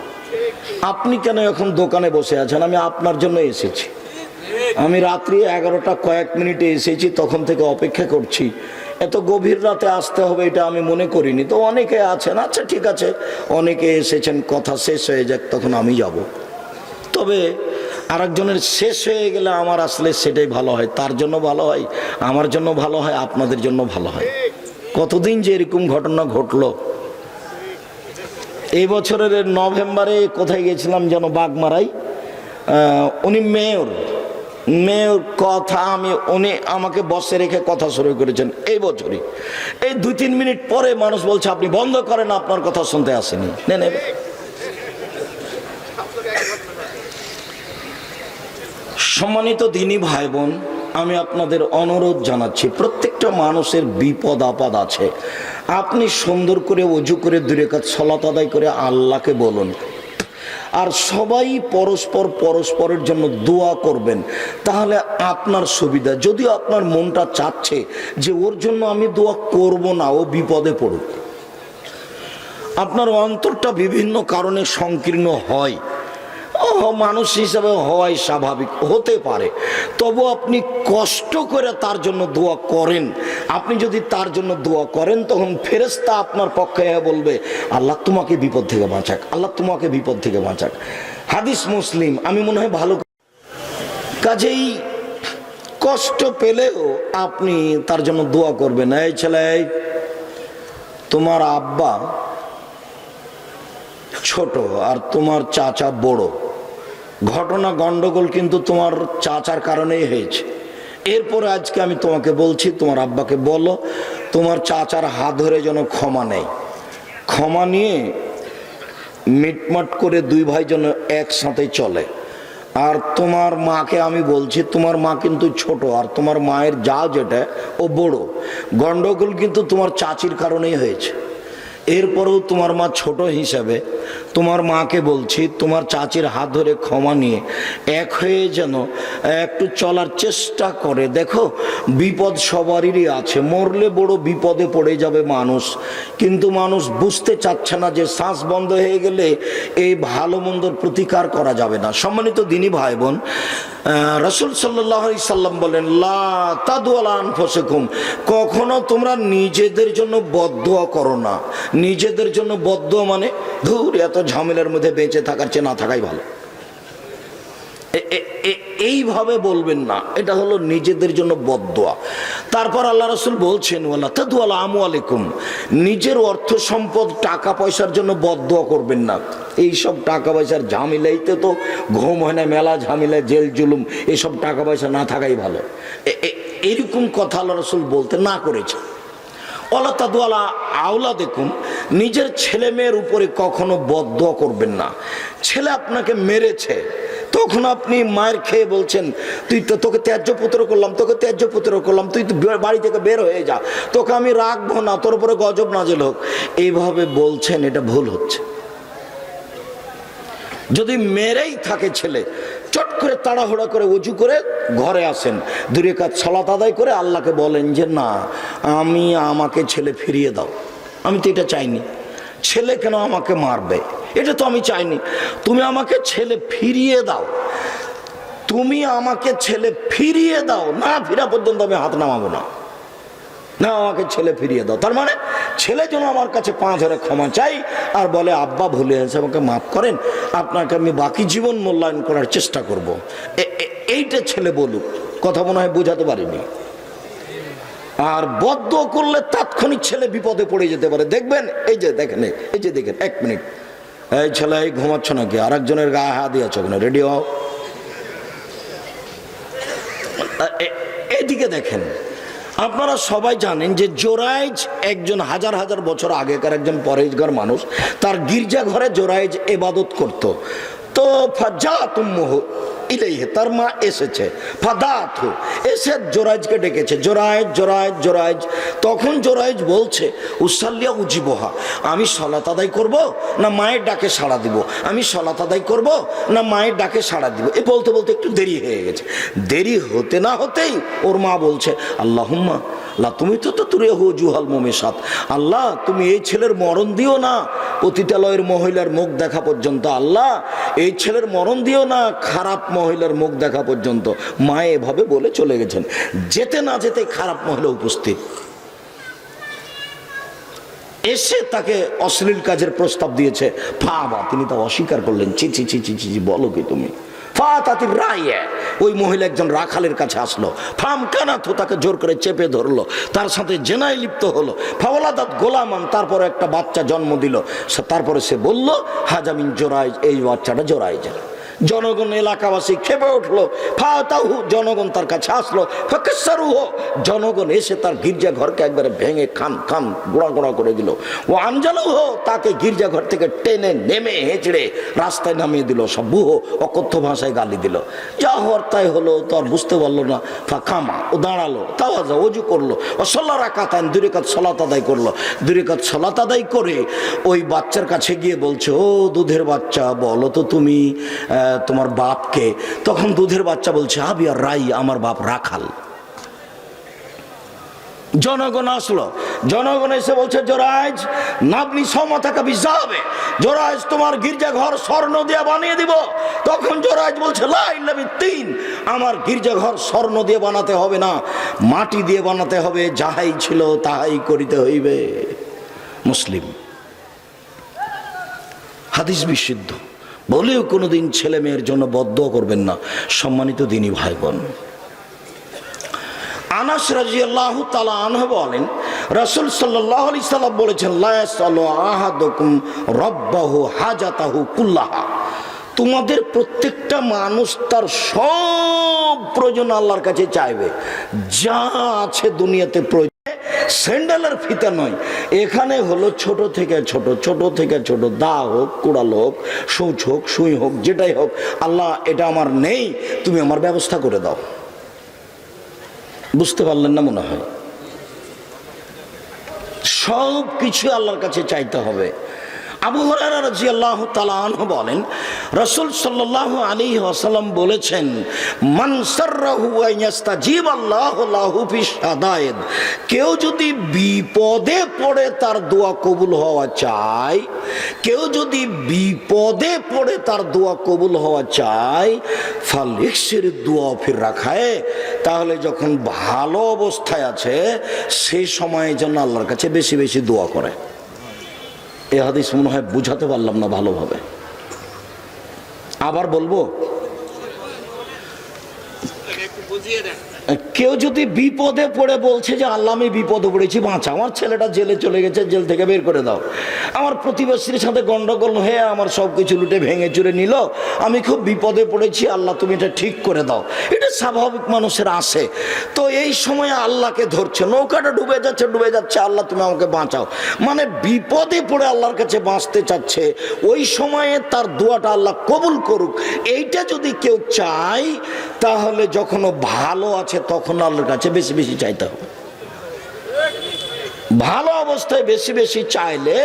A: আপনি কেন এখন দোকানে বসে আছেন? আমি আপনার জন্য এসেছি। আমি রাত্রি 11টা কয়েক মিনিটে এসেছি, তখন থেকে অপেক্ষা করছি। এত গভীর রাতে আসতে হবে এটা আমি মনে করিনি। তো অনেকে আছেন, আচ্ছা ঠিক আছে, অনেকে এসেছেন, কথা শেষ হয়ে যাক, তখন আমি যাব। তবে আরেকজনের শেষ হয়ে গেলে আমার আসলে সেটাই ভালো হয়, তার জন্য ভালো হয়, আমার জন্য ভালো হয়, আপনাদের জন্য ভালো হয়। কতদিন যে এরকম ঘটনা ঘটলো। এই বছরের নভেম্বরে কোথায় গেছিলাম যেন, বাগমারাই। উনি মেয়র কথা উনি আমাকে বসে রেখে কথা শুরু করেছেন এই বছরই। এই 2-3 মিনিট পরে মানুষ বলছে আপনি বন্ধ করেন, আপনার কথা শুনতে আসেনি। সম্মানিত দিনী ভাই বোন, আমি আপনাদের অনুরোধ জানাচ্ছি, প্রত্যেকটা মানুষের বিপদ আপদ আছে। আপনি সুন্দর করে ওযু করে 2 রাকাত সালাত আদায় করে আল্লাহকে বলুন। আর সবাই পরস্পরের জন্য দোয়া করবেন, তাহলে আপনার সুবিধা। যদিও আপনার মনটা চাচ্ছে যে ওর জন্য আমি দোয়া করব না, ও বিপদে পড়ুক, আপনার অন্তরটা বিভিন্ন কারণে সংকীর্ণ হয়, মানুষ হিসাবে হয়, স্বাভাবিক হতে পারে। তবু আপনি কষ্ট করে তার জন্য দোয়া করেন। আপনি যদি তার জন্য দোয়া করেন, তখন ফেরেশতা আপনার পক্ষে বলবে আল্লাহ তোমাকে বিপদ থেকে বাঁচাক, আল্লাহ তোমাকে বিপদ থেকে বাঁচাক। হাদিস মুসলিম, আমি মনে হয় ভালো। কাজেই কষ্ট পেলেও আপনি তার জন্য দোয়া করবেন। এই ছেলে, তোমার আব্বা ছোট আর তোমার চাচা বড়, ঘটনা গন্ডগোল কিন্তু তোমার চাচার কারণেই হয়েছে। এরপরে আজকে আমি তোমাকে বলছি, তোমার আব্বাকে বলো তোমার চাচার হাত ধরে যেন ক্ষমা নেয়, ক্ষমা নিয়ে মিটমাট করে 2 ভাই যেন একসাথে চলে। আর তোমার মাকে আমি বলছি, তোমার মা কিন্তু ছোট আর তোমার মায়ের যা যেটা ও বড়, গন্ডগোল কিন্তু তোমার চাচির কারণেই হয়েছে। এরপরেও তোমার মা ছোট হিসাবে তোমার মাকে বলছি, তোমার চাচির হাত ধরে ক্ষমা নিয়ে এক হয়ে যেন একটু চলার চেষ্টা করে। দেখো, বিপদ সবারই আছে, মরলে বড় বিপদে পড়ে যাবে মানুষ, কিন্তু মানুষ বুঝতে চাচ্ছে না যে শ্বাস বন্ধ হয়ে গেলে এই ভালো মন্দর প্রতিকার করা যাবে না। সম্মানিত দিনী ভাই বোন, রাসূল সাল্লাল্লাহু আলাইহি সাল্লাম বলেন, লা তাদু আলা আনফুসিকুম, কখনো তোমরা নিজেদের জন্য বদদোয়া করো না। নিজেদের জন্য বদদোয়া মানে ধুর, এত ঝামেলার মধ্যে বেঁচে থাকার চেয়ে না থাকাই ভালো, এইভাবে বলবেন না। এটা হলো নিজেদের জন্য বদদোয়া। তারপর আল্লাহ রাসূল বলছেন, ওয়ালা তাদু আলা আমওয়ালিকুম, নিজের অর্থ সম্পদ টাকা পয়সার জন্য বদদোয়া করবেন না। এইসব টাকা পয়সার ঝামেলাইতে তো ঘুম হয় না, মেলা ঝামেলা, জেল জুলুম, এসব টাকা পয়সা না থাকাই ভালো। এরকম কথা আল্লাহ রাসূল বলতে না করেছে। ওয়ালা তাদুআলা আওলাদিকুম, নিজের ছেলে মেয়ের উপরে কখনো বদদুয়া করবেন না। ছেলে আপনাকে মেরেছে, তখন আপনি মায়ের খেয়ে বলছেন তোকে ত্যায্য পুত্র করলাম, তোকে ত্যায্য পুত্র করলাম, তুই তো বাড়ি থেকে বের হয়ে যা, তোকে আমি রাখবো না, তোর উপরে গজব নাজিল হোক, এইভাবে বলছেন, এটা ভুল হচ্ছে। যদি মেরেই থাকে ছেলে, চট করে তাড়াহুড়া করে উজু করে ঘরে আসেন, 2 রাকাত সালাত আদায় করে আল্লাহকে বলেন যে না, আমাকে ছেলে ফিরিয়ে দাও, আমি তো এটা চাইনি, ছেলে কেন আমাকে মারবে, এটা তো আমি চাইনি, তুমি আমাকে ছেলে ফিরিয়ে দাও, তুমি আমাকে ছেলে ফিরিয়ে দাও, না ফিরা পর্যন্ত আমি হাত নামাবো না, না আমাকে ছেলে ফিরিয়ে দাও। তার মানে ছেলে যেন আমার কাছে 5 ধরে ক্ষমা চাই আর বলে আব্বা ভুলে গেছে, আমাকে মাফ করেন, আপনাকে আমি বাকি জীবন মূল্যায়ন করার চেষ্টা করব। এইটা ছেলে বলুক, কথা মনে হয় বোঝাতে পারিনি। আর বদদুয়া করলে তাৎক্ষণিক ছেলে বিপদে পড়ে যেতে পারে। দেখবেন এই যে দেখেন, এই যে দেখেন, 1 মিনিট, এই ছেলে এই ঘুমাচ্ছ নাকি, আর একজনের গায়ে হাত দিয়েছ কেন, রেডি হও, এদিকে দেখেন। আপনারা সবাই জানেন যে জোরাইজ একজন হাজার হাজার বছর আগেকার একজন পরেজগার মানুষ, তার গির্জা ঘরে জোরাইজ ইবাদত করত। তো ফাজাতুম্মুহ ইলাইহি, তার মা এসেছে, ফাদাতু এসে জোরাইজকে ডেকেছে, জোরাইজ জোরাইজ জোরাইজ। তখন জোরাইজ বলছে উসাল্লিয়া উজিবহা, আমি সালাত আদায় করব না মায়ের ডাকে সাড়া দিব, আমি সালাত আদায় করব না মায়ের ডাকে সাড়া দিব। এ বলতে বলতে একটু দেরি হয়ে গেছে। দেরি হতে না হতেই ওর মা বলছে আল্লাহুম্মা লা তুমি তো তুরিহু জুহাল মুমিসাত, আল্লাহ তুমি এই ছেলের মরণ দিও না পতিতালয়ের মহিলার মুখ দেখা পর্যন্ত, আল্লাহ এই ছেলের মরণ দিও না খারাপ মহিলার মুখ দেখা পর্যন্ত। মা এভাবে বলে চলে গেছেন, যেতে না যেতে খারাপ মহিলা উপস্থিত, এসে তাকে অশ্লীল কাজের প্রস্তাব দিয়েছে। বাবা তিনি তা অস্বীকার করলেন, ছি ছি ছি ছি ছি, বলো কি তুমি। ওই মহিলা একজন রাখালের কাছে আসলো, ফাম কানাথ, তাকে জোর করে চেপে ধরলো, তার সাথে জেনায় লিপ্ত হলো। ফাওলাদাত গোলামান, তারপরে একটা বাচ্চা জন্ম দিল। তারপরে সে বলল হাজামিন জোরাইজ, এই বাচ্চাটা জোরাইজের। জনগণ এলাকাবাসী খেপে উঠলো, ফাতাহু, জনগণ তার কাছে আসলো, ফাকাসসারুহু, জনগণ এসে তার গির্জা ঘরকে একবারে ভেঙে খান খান গোড়া গোড়া করে দিল। ও আনজালুহু, তাকে গির্জা ঘর থেকে টেনে নেমে হেঁচড়ে রাস্তায় নামিয়ে দিল, সব বুহ অকথ্য ভাষায় গালি দিল। যা হওয়ার তাই হলো, তো আর বুঝতে পারলো না। ফাকামা, ও দাঁড়ালো, তাওয়াজা, ওযু করলো, ও সাল্লা রাকাতান, 2 রাকাত সালাত আদায় করলো। 2 রাকাত সালাত আদায় করে ওই বাচ্চার কাছে গিয়ে বলছে, ও দুধের বাচ্চা, বলো তো তুমি তোমার বাপকে। তখন দুধের বাচ্চা বলছে আবি আর রাই, আমার বাপ রাখাল। জনগণ আসলো, জনগণ এসে বলছে জোরাইজ নাবনি সমতাকা বিজাবে, জোরাইজ তোমার গির্জা ঘর স্বর্ণ দিয়ে বানিয়ে দিব। তখন জোরাইজ বলছে লা ইল্লা বিত্তিন, আমার গির্জা ঘর স্বর্ণ দিয়ে বানাতে হবে না, মাটি দিয়ে বানাতে হবে, যাহাই ছিল তাহাই করিতে হইবে। মুসলিম হাদিস বিশুদ্ধ। বলেও কোনোদিন ছেলে মেয়ের জন্য বদদুয়া করবেন না। সম্মানিত দিনী ভাই বোন, আনাস রাদিয়াল্লাহু তাআলা আনহু বলেন রাসূল সাল্লাল্লাহু আলাইহি সাল্লাম বলেছেন লা ইয়াসালু আহাদুকুম রাব্বাহু হাজাতাহু কুল্লাহা, তোমাদের প্রত্যেকটা মানুষ তার সব প্রয়োজন আল্লাহর কাছে চাইবে, যা আছে দুনিয়াতে প্রয়োজন। স্যান্ডেলের ফিতা নয়, এখানে হলো ছোট থেকে ছোট, ছোট থেকে ছোট, দা হোক, কুড়াল হোক, শৌচ হোক, সুই হোক, যেটাই হোক, আল্লাহ এটা আমার নেই, তুমি আমার ব্যবস্থা করে দাও। বুঝতে পারলেন না মনে হয়? সব কিছু আল্লাহর কাছে চাইতে হবে। আবু হুরায়রা রাদিয়াল্লাহু তাআলা আনহু বলেন রাসূল সাল্লাল্লাহু আলাইহি ওয়াসাল্লাম বলেছেন মান সাররাহু আন ইয়াস্তাজিবাল্লাহু লাহু ফিস শাদায়েদ, কেউ যদি বিপদে পড়ে তার দোয়া কবুল হওয়া চায়, কেউ যদি বিপদে পড়ে তার দোয়া কবুল হওয়া চায়, ফালিকসির দোয়া ফির রাখায়, তাহলে যখন ভালো অবস্থায় আছে সেই সময়ে যেন আল্লাহর কাছে বেশি বেশি দোয়া করে। এই হাদিস মনে হয় বুঝাতে পারলাম না ভালোভাবে, আবার বলবো। কেউ যদি বিপদে পড়ে বলছে যে আল্লাহ আমি বিপদে পড়েছি, বাঁচা, আমার ছেলেটা জেলে চলে গেছে, জেল থেকে বের করে দাও, আমার প্রতিবেশীর সাথে গন্ডগোল হয়ে আমার সব কিছু লুটে ভেঙে চুরে নিল, আমি খুব বিপদে পড়েছি, আল্লাহ তুমি এটা ঠিক করে দাও, এটা স্বাভাবিক মানুষের আসে। তো এই সময় আল্লাহকে ধরছে, নৌকাটা ডুবে যাচ্ছে, আল্লাহ তুমি আমাকে বাঁচাও, মানে বিপদে পড়ে আল্লাহর কাছে বাঁচতে চাচ্ছে। ওই সময়ে তার দোয়াটা আল্লাহ কবুল করুক, এইটা যদি কেউ চায়, তাহলে যখন ও ভালো আছে তখন আল্লাহর কাছে বেশি বেশি চাইতে হবে। ভালো অবস্থায় বেশি বেশি চাইলে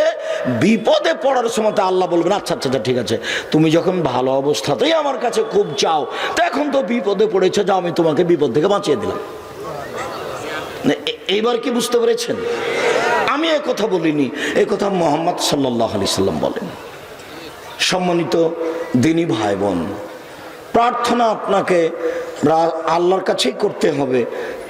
A: বিপদে পড়ার সময় আল্লাহ বলবেন আচ্ছা আচ্ছা ঠিক আছে, তুমি যখন ভালো অবস্থাতেই আমার কাছে খুব চাও, তো এখন তো বিপদে পড়েছে, যাও আমি তোমাকে বিপদ থেকে বাঁচিয়ে দিলাম। এইবার কি বুঝতে পেরেছেন? আমি এ কথা বলিনি, এ কথা মুহাম্মদ সাল্লাল্লাহু আলাইহি সাল্লাম বলেন। সম্মানিত দিনী ভাই বোন, প্রার্থনা আপনাকে আল্লাহর কাছেই করতে হবে,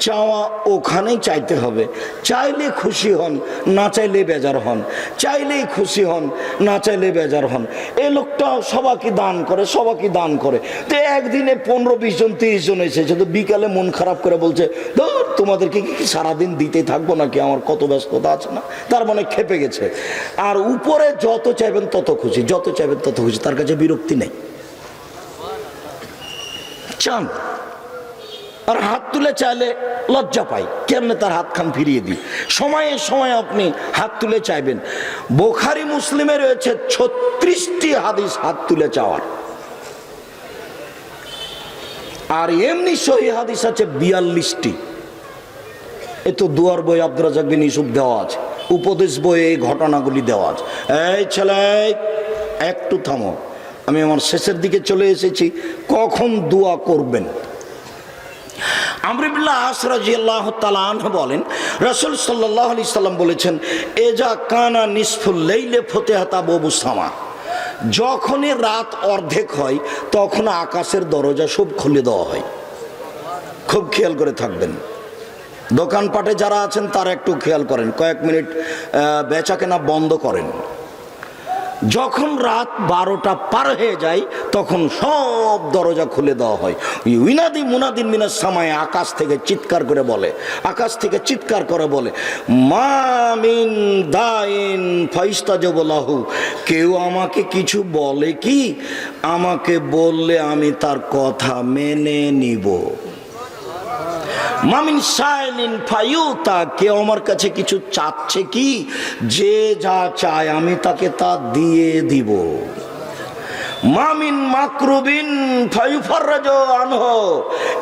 A: চাওয়া ওখানেই চাইতে হবে। চাইলে খুশি হন, না চাইলে বেজার হন, চাইলেই খুশি হন, না চাইলে বেজার হন। এই লোকটা সবাইকে দান করে, তো একদিনে 15-20 জন 30 জন এসেছে, তো বিকালে মন খারাপ করে বলছে ধর তোমাদেরকে কি সারাদিন দিতেই থাকবো নাকি, আমার কত ব্যস্ততা আছে না, তার মানে খেপে গেছে। আর উপরে যত চাইবেন তত খুশি, তার কাছে বিরক্তি নেই, চান। আর হাত তুলে চাইলে লজ্জা পাই, কেমনে তার হাত খান ফিরিয়ে দিই। সময়ে সময়ে আপনি হাত তুলে চাইবেন। বুখারী মুসলিমে রয়েছে 36টি হাদিস হাত তুলে চাওয়ার, আর এমনি সহিহ হাদিস আছে 42টি। এ তো দুয়ার বই আব্দুর রাজ্জাক বিন ইউসুফ দেওয়া আছে, উপদেশ বইয়ে এই ঘটনাগুলি দেওয়া আছে। এই ছেলে একটু থামো, আমি আমার শেষের দিকে চলে এসেছি, কখন দোয়া করবেন। আমর ইবনে আস রাদিয়াল্লাহু তাআলা আনহু বলেন, রাসূল সাল্লাল্লাহু আলাইহি সাল্লাম বলেছেন, এজা কানা নিসফুল লাইলে ফতিহাত আবওয়াবুস সামা, যখনই রাত অর্ধেক হয় তখন আকাশের দরজা সব খুলে দেওয়া হয়। খুব খেয়াল করে থাকবেন, দোকানপাটে যারা আছেন তারা একটু খেয়াল করেন, কয়েক মিনিট বেচা কেনা বন্ধ করেন। যখন রাত 12টা পার হয়ে যায় তখন সব দরজা খুলে দেওয়া হয়। উইনাদি মুনাদিন মিনাস সামায়ে, আকাশ থেকে চিৎকার করে বলে, মা মিন দাইন ফাইস্তাজাবু লাহু, কেউ আমাকে কিছু বলে কি, আমাকে বললে আমি তার কথা মেনে নিব। মামিন সাইলিন ফায়ুতা, কেউ আমার কাছে কিছু চাচ্ছে কি, যে যা চায় আমি তাকে তা দিয়ে দিব। মামিন মাকরুবিন ফায়ুফাররাজু আনহু,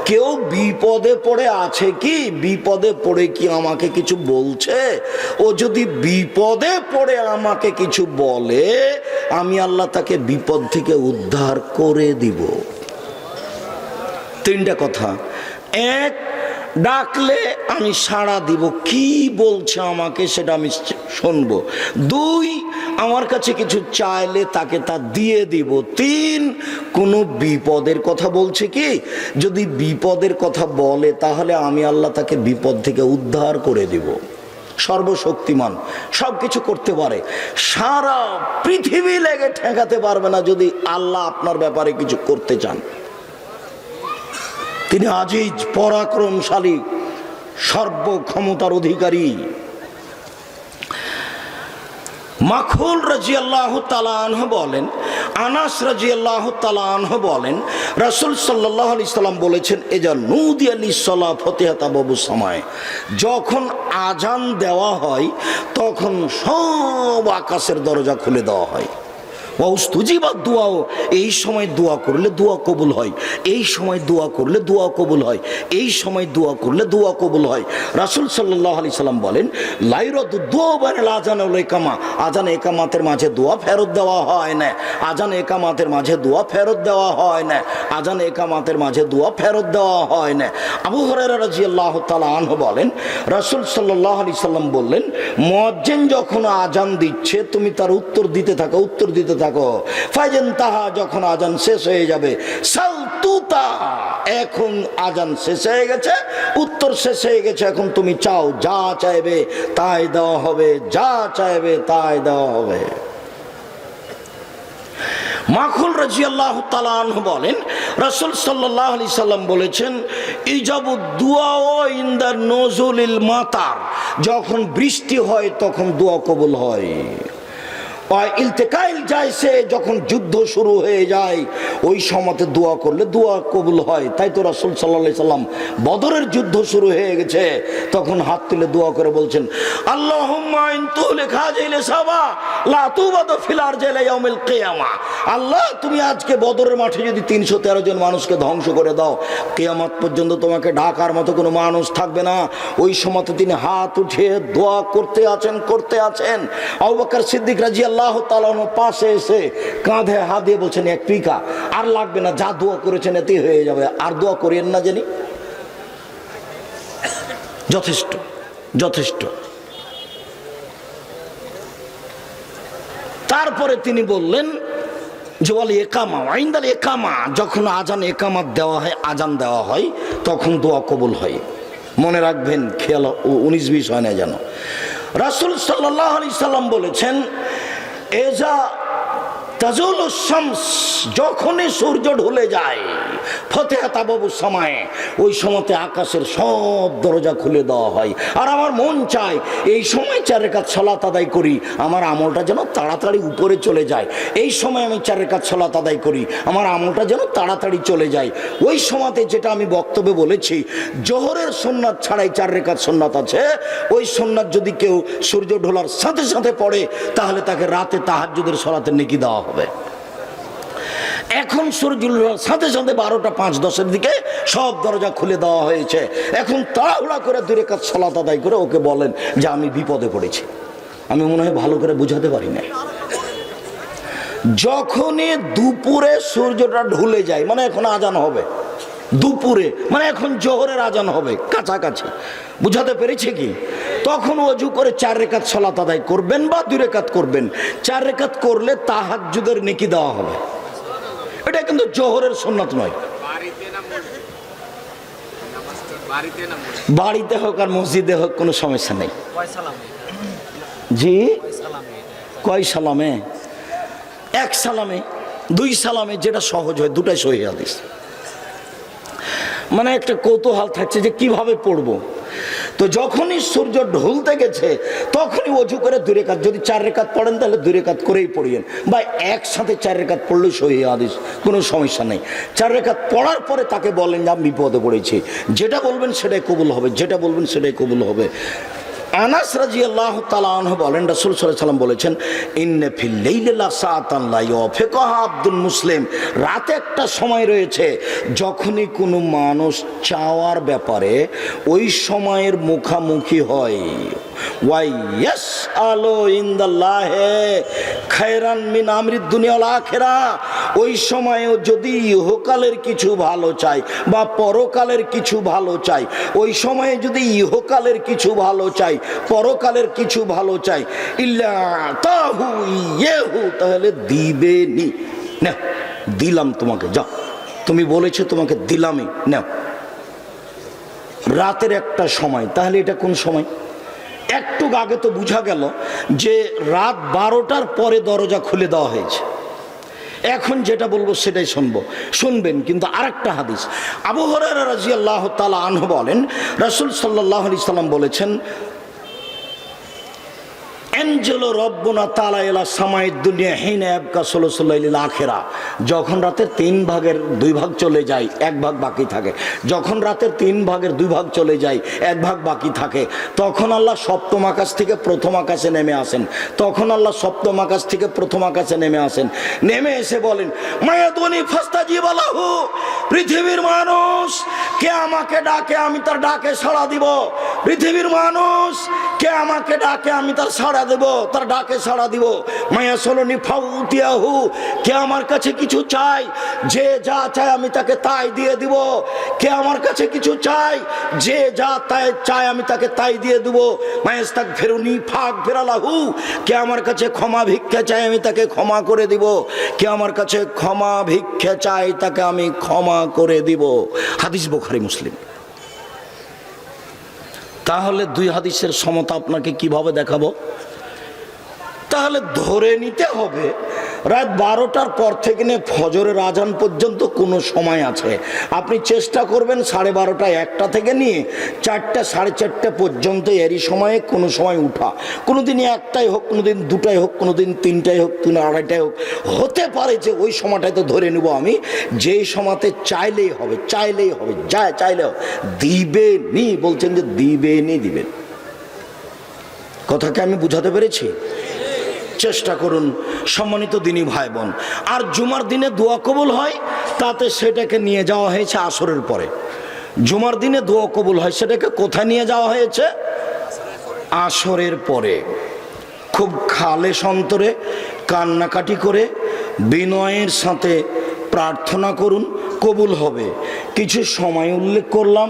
A: কেউ বিপদে পড়ে আছে কি, বিপদে পড়ে কি আমাকে কিছু বলছে, ও যদি বিপদে পড়ে আমাকে কিছু বলে আমি আল্লাহ তাকে বিপদ থেকে উদ্ধার করে দিব। 3টা কথা। এক, ডাকলে আমি সাড়া দিব, কি বলছে আমাকে সেটা আমি শুনবো। 2, আমার কাছে কিছু চাইলে তাকে তা দিয়ে দিব। 3, কোনো বিপদের কথা বলছে কি, যদি বিপদের কথা বলে তাহলে আমি আল্লাহ তাকে বিপদ থেকে উদ্ধার করে দিব। সর্বশক্তিমান, সব কিছু করতে পারে, সারা পৃথিবী লেগে ঠেকাতে পারবে না যদি আল্লাহ আপনার ব্যাপারে কিছু করতে চান। তিনি আজিজ, পরাক্রমশালী, সর্বক্ষমতার অধিকারী। মাখুল রাদিয়াল্লাহু তাআলা আনহু বলেন, আনাস রাদিয়াল্লাহু তাআলা আনহু বলেন, রাসূল সাল্লাল্লাহু আলাইহি সাল্লাম বলেছেন, এজা নুদিয়া লিস-সালাহ ফতিহাত আবওয়াবুস সামায়ে, যখন আজান দেওয়া হয় তখন সব আকাশের দরজা খুলে দেওয়া হয়। ওয়াউস্তুজিবাদ দুআও, এই সময় দোয়া করলে দোয়া কবুল হয়, এই সময় দোয়া করলে দোয়া কবুল হয়, এই সময় দোয়া করলে দোয়া কবুল হয়। রাসূল সাল্লাল্লাহু আলাইহি সাল্লাম বলেন, লাইরাদু দুআ বাইনাল আযান ওয়াল ইকামা, আযান ইকামাতের মাঝে দোয়া ফেরত দেওয়া হয় না, আযান ইকামাতের মাঝে দোয়া ফেরত দেওয়া হয় না, আযান ইকামাতের মাঝে দোয়া ফেরত দেওয়া হয় না। আবু হুরায়রা রাদিয়াল্লাহু তাআলা আনহু বলেন, রাসূল সাল্লাল্লাহু আলাইহি সাল্লাম বললেন, মুয়াজ্জিন যখন আযান দিচ্ছে তুমি তার উত্তর দিতে থাকো, ফাইজান তাহা, যখন আজান শেষ হয়ে যাবে, সালতুতা, এখন আজান শেষ হয়ে গেছে, উত্তর শেষ হয়ে গেছে, এখন তুমি চাও, যা চাইবে তাই দেওয়া হবে, যা চাইবে তাই দেওয়া হবে। মাখুল রাদিয়াল্লাহু তাআলা আনহু বলেন, রাসূল সাল্লাল্লাহু আলাইহি সাল্লাম বলেছেন, ইজাবু দুআ ইনদা নুজুলিল মাতার, যখন বৃষ্টি হয় তখন দোয়া কবুল হয়। ইলতিকাইল জায়সে, যখন যুদ্ধ শুরু হয়ে যায় ওই সময়তে দোয়া করলে দোয়া কবুল হয়। তাই তো রাসূল সাল্লাল্লাহু আলাইহি সাল্লাম বদরের যুদ্ধ শুরু হয়ে গেছে, তখন হাত তুলে দোয়া করে বলছেন, আল্লাহুম্মা ইন তুহলিক হাযিহিল সাবা লা তুবাদু ফিল আরজি ইলা ইয়াউমিল কিয়ামা। আল্লাহ, তুমি আজকে বদরের মাঠে যদি 313 জন মানুষকে ধ্বংস করে দাও, কিয়ামত পর্যন্ত তোমাকে ডাকার মতো কোনো মানুষ থাকবে না। ওই সময়তে তিনি হাত উঠিয়ে দোয়া করতে আছেন। আবু বকর সিদ্দিক রাদিয়াল্লাহু তাআলা পাশে এসে কাঁধে হাত দিয়ে বলছেন, এক টিকা আর লাগবে না, যা দোয়া করেছেন এতেই হয়ে যাবে, আর দোয়া করিয়েন না জানি, যথেষ্ট যথেষ্ট। তারপরে তিনি বললেন যে ওয়াল ইকামা ওয়াইন্দাল ইকামা, যখন আজান ইকামাত দেওয়া হয়, আজান দেওয়া হয়, তখন দোয়া কবুল হয়। মনে রাখবেন, খেয়াল 19-20 হয় না যেন। রাসূল সাল্লাল্লাহু আলাইহি সাল্লাম বলেছেন, এজা তাজুলু শামস, যখনই সূর্য ঢলে যায়, ফতিহাত আবওয়াবুস সামায়ে, ওই সময়তে আকাশের সব দরজা খুলে দেওয়া হয়। আর আমার মন চায় এই সময় 4 রাকাত সালাত আদায় করি, আমার আমলটা যেন তাড়াতাড়ি উপরে চলে যায়। এই সময় আমি 4 রাকাত সালাত আদায় করি, আমার আমলটা যেন তাড়াতাড়ি চলে যায়। ওই সময়তে যেটা আমি বক্তব্যে বলেছি, জোহরের সুন্নাত ছাড়াই 4 রাকাত সুন্নাত আছে। ওই সুন্নাত যদি কেউ সূর্য ঢোলার সাথে সাথে পড়ে, তাহলে তাকে রাতে তাহাজ্জুদের সালাতের নেকি দেওয়া হবে। এখন সূর্য সাথে সাথে 12টা 5-10 দিকে সব দরজা খুলে দেওয়া হয়েছে। এখন তাড়াহুড়া করে 2 রাকাত সালাত আদায় করে ওকে বলেন যে আমি বিপদে পড়েছি। আমি মনে হয় ভালো করে বুঝাতে পারি না। যখনই দুপুরে সূর্যটা ঢলে যায়, মানে এখন আজান হবে দুপুরে, মানে এখন জোহরের আজান হবে কাছাকাছি, বুঝাতে পেরেছে কি? তখন ওযু করে 4 রাকাত সালাত আদায় করবেন বা 2 রাকাত করবেন। 4 রাকাত করলে তাহাজ্জুদের নেকি দেওয়া হবে। এটা কিন্তু জোহরের সুন্নাত নয়। বাড়িতে হোক আর মসজিদে হোক কোনো সমস্যা নেই। জি, কয় সালামে? 1 সালামে, 2 সালামে, যেটা সহজ হয়, দুটাই সহিহ হাদিস। মানে একটা কৌতূহল থাকছে যে কিভাবে পড়বো। তো যখনই সূর্য ঢলতে গেছে তখনই ওযু করে 2 রাকাত, যদি 4 রাকাত পড়েন তাহলে 2 রাকাত করেই পড়িয়েন, বা একসাথে 4 রাকাত পড়লেই সহিহ হাদিস, কোনো সমস্যা নেই। 4 রাকাত পড়ার পরে তাকে বলেন যে আমি বিপদে পড়েছি, যেটা বলবেন সেটাই কবুল হবে, যেটা বলবেন সেটাই কবুল হবে। আনাস রাদিয়াল্লাহু তাআলা আনহু বলেন, রাসূল সাল্লাল্লাহু আলাইহি ওয়াসাল্লাম বলেছেন, ইন্না ফিল লাইলি লাসাআতান লা ইউফিকুহা আবদুল মুসলিম, রাতে একটা সময় রয়েছে যখনই কোনো মানুষ চাওয়ার ব্যাপারে ওই সময়ের মুখামুখি হয়। ওয়া ইয়াসআলু ইনদাল্লাহি খায়রান মিন আমরিদ দুনিয়া ওয়াল আখিরাহ, ওই সময়েও যদি ইহকালের কিছু ভালো চাই বা পরকালের কিছু ভালো চাই, ওই সময়ে যদি ইহকালের কিছু ভালো চাই, পরকালের কিছু ভালো চাই, ইল্লা তাহু ইয়েহু, তাহলে দিবেনি। না, দিলাম তোমাকে, যাও, তুমি বলেছো তোমাকে দিলামই, নাও। রাতের একটা সময়, তাহলে এটা কোন সময়? একটু আগে তো বোঝা গেল যে রাত 12টার পরে দরজা খুলে দেওয়া হয়েছে। এখন যেটা বলবো সেটাই শুনবেন। কিন্তু আরেকটা হাদিস, আবু হুরায়রা রাদিয়াল্লাহু তাআলা আনহু বলেন, রাসূল সাল্লাল্লাহু আলাইহি সাল্লাম বলেছেন, এনজেলো রব্বুনা তাআলা ইলা সামাইদ দুনিয়া হিনা ইয়াবকা সুলুসুল লাইলিল আখিরা, যখন রাতের 3 ভাগের 2 ভাগ চলে যায়, 1 ভাগ বাকি থাকে, যখন রাতের 3 ভাগের 2 ভাগ চলে যায়, 1 ভাগ বাকি থাকে, তখন আল্লাহ সপ্তম আকাশ থেকে প্রথম আকাশে নেমে আসেন। তখন আল্লাহ সপ্তম আকাশ থেকে প্রথম আকাশে নেমে আসেন, নেমে এসে বলেন, মায়াদুনি ফাস্তাজিব লাহু, পৃথিবীর মানুষ কে আমাকে ডাকে আমি তার ডাকে সাড়া দিব। পৃথিবীর মানুষ কে আমাকে ডাকে আমি তার সাড়া দেব, তার ডাকে সাড়া দিব। মায়া সলনি ফাউতিয়াহু, কে আমার কাছে কিছু চাই, যে যা চায় আমি তাকে তাই দিয়ে দিব। কে আমার কাছে কিছু চাই, যে যা তাই চায় আমি তাকে তাই দিয়ে দিব। মায়াস্তাক ফেরুনি ফাক ফেরালাহু, কে আমার কাছে ক্ষমা ভিক্ষা চাই আমি তাকে ক্ষমা করে দিব। কে আমার কাছে ক্ষমা ভিক্ষা চাই তাকে আমি ক্ষমা করে দিব। হাদিস বুখারী মুসলিম। তাহলে 2 হাদিসের সমতা আপনাকে কিভাবে দেখাবো? তাহলে ধরে নিতে হবে রাত 12টার পর থেকে নিয়ে ফজরের আজান পর্যন্ত কোনো সময় আছে। আপনি চেষ্টা করবেন 12:30 1টা থেকে নিয়ে 4টা 4:30 পর্যন্ত এরই সময়ে কোনো সময় উঠা। কোনো দিন 1টাই হোক, কোনো দিন 2টাই হোক, কোনো দিন 3টাই হোক, 2:30টাই হোক। হতে পারে যে ওই সময়টাই তো ধরে নেব আমি, যেই সময়তে চাইলেই হবে, চাইলেই হবে, চাইলে হবে। দিবেনি বলছেন যে দিবেন। কথাকে আমি বুঝাতে পেরেছি? চেষ্টা করুন সম্মানিত দিনী ভাই বোন। আর জুমার দিনে দোয়া কবুল হয়, তাতে সেটাকে নিয়ে যাওয়া হয়েছে আসরের পরে। জুমার দিনে দোয়া কবুল হয়, সেটাকে কোথায় নিয়ে যাওয়া হয়েছে? আসরের পরে। খুব খালেস অন্তরে কান্নাকাটি করে বিনয়ের সাথে প্রার্থনা করুন, কবুল হবে। কিছু সময় উল্লেখ করলাম,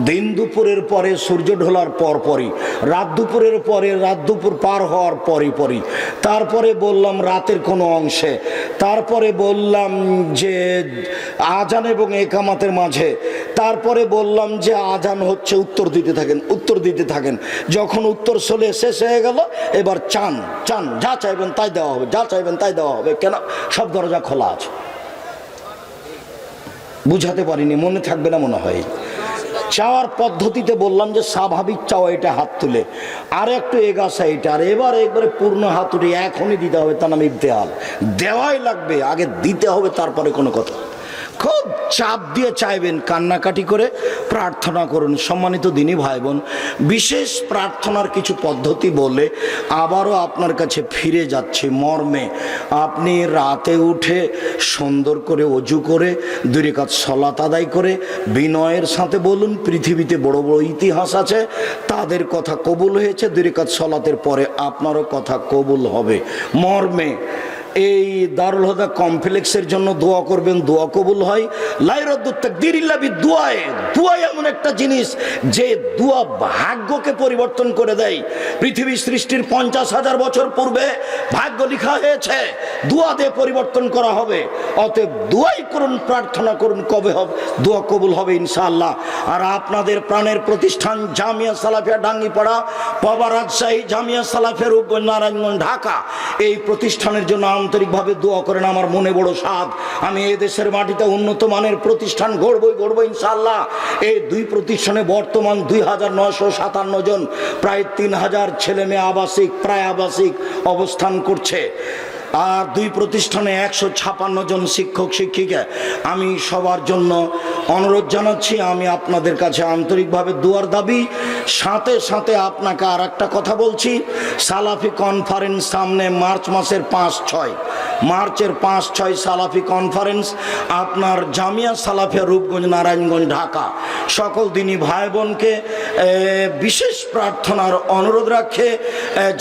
A: দিন দুপুরের পরে, সূর্য ঢোলার পরপরই, রাত দুপুরের পরে, রাত দুপুর পার হওয়ার পরই, তারপরে বললাম রাতের কোনো অংশে, তারপরে বললাম যে আজান এবং একামাতের মাঝে, তারপরে বললাম যে আজান হচ্ছে উত্তর দিতে থাকেন। যখন উত্তর চলে শেষ হয়ে গেল, এবার চান যা চাইবেন তাই দেওয়া হবে। কেন? সব দরজা খোলা আছে। বুঝাতে পারিনি, মনে থাকবে না মনে হয়। চাওয়ার পদ্ধতিতে বললাম যে স্বাভাবিক চাওয়া, এটা হাত তুলে, আর একটু এগাছা এটা, আর একবারে পূর্ণ হাত উঠে এখনই দিতে হবে, তার নাম ইবতেহাল। দেওয়াই লাগবে, আগে দিতে হবে, তারপরে কোনো কথা। খুব চাপ দিয়ে চাইবেন, কান্নাকাটি করে প্রার্থনা করুন। সম্মানিত দিনী ভাই বোন, বিশেষ প্রার্থনার কিছু পদ্ধতি বলে আবারও আপনার কাছে ফিরে যাচ্ছি মর্মে। আপনি রাতে উঠে সুন্দর করে অজু করে 2 রাকাত সালাত আদায় করে বিনয়ের সাথে বলুন, পৃথিবীতে বড় বড় ইতিহাস আছে, তাদের কথা কবুল হয়েছে, 2 রাকাত সালাতের পরে আপনারও কথা কবুল হবে মর্মে। এই দারুল হুদা কমপ্লেক্সের জন্য দোয়া করবেন, দোয়া কবুল হয়। লাইরুদ্দুত তাকদীর ইল্লা বিদুআয়ে, দোয়া এমন একটা জিনিস যে দোয়া ভাগ্যকে পরিবর্তন করে দেয়। পৃথিবী সৃষ্টির 50,000 বছর পূর্বে ভাগ্য লেখা হয়েছে, দোয়া দিয়ে পরিবর্তন করা হবে। অতএব দোয়াই করুন, প্রার্থনা করুন, কবে হবে দোয়া কবুল হবে ইনশাআল্লাহ। আর আপনাদের প্রাণের প্রতিষ্ঠান জামিয়া সালাফিয়া ডাঙ্গিপাড়া, পাবা রাজশাহী জামিয়া সালাফিয়া রূপগঞ্জ নারায়ণগঞ্জ ঢাকা, এই প্রতিষ্ঠানের জন্য আন্তরিকভাবে দোয়া করেন। আমার মনে বড় সাধ, আমি এই দেশের মাটিতে উন্নত মানের প্রতিষ্ঠান গড়বই ইনশাআল্লাহ। এই 2 প্রতিষ্ঠানে বর্তমান 2,957 জন, প্রায় 3,000 ছেলে মেয়ে আবাসিক, প্রায় আবাসিক অবস্থান করছে। আর 2 প্রতিষ্ঠানে 156 জন শিক্ষক শিক্ষিকা। আমি সবার জন্য অনুরোধ জানাচ্ছি, আমি আপনাদের কাছে আন্তরিকভাবে দোয়ার দাবি। সাথে সাথে আপনাকে আর একটা কথা বলছি, সালাফি কনফারেন্স সামনে মার্চ মাসের 5-6, মার্চের 5-6 সালাফি কনফারেন্স আপনার জামিয়া সালাফিয়া রূপগঞ্জ নারায়ণগঞ্জ ঢাকা। সকল দিনী ভাই বোনকে বিশেষ প্রার্থনার অনুরোধ রাখে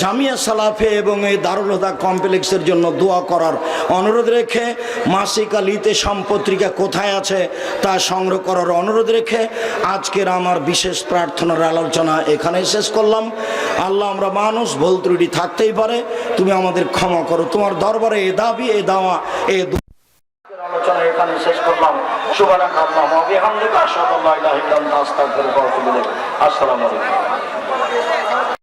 A: জামিয়া সালাফে এবং এই দারুল হুদা কমপ্লেক্সের জন্য দোয়া করার অনুরোধ রেখে, মাসিক আলিতে সম্পত্রিকা কোথায় আছে তা সংগ্রহ করার অনুরোধ রেখে আজকের আমার বিশেষ প্রার্থনার আলোচনা এখানে শেষ করলাম। আল্লাহ, আমরা মানুষ, ভুল ত্রুটি থাকতেই পারে, তুমি আমাদের ক্ষমা করো। তোমার দরবারে এ দাবি, এ দাওয়া, এ আলোচনা এখানে শেষ করলাম। সুবহানাকাল্লাহুম্মা ওয়া বিহামদিকা আশহাদু আল্লা ইলাহা ইল্লা আনতা আস্তাগফিরুকা ওয়া আতুবু ইলাইক। আসসালামু আলাইকুম।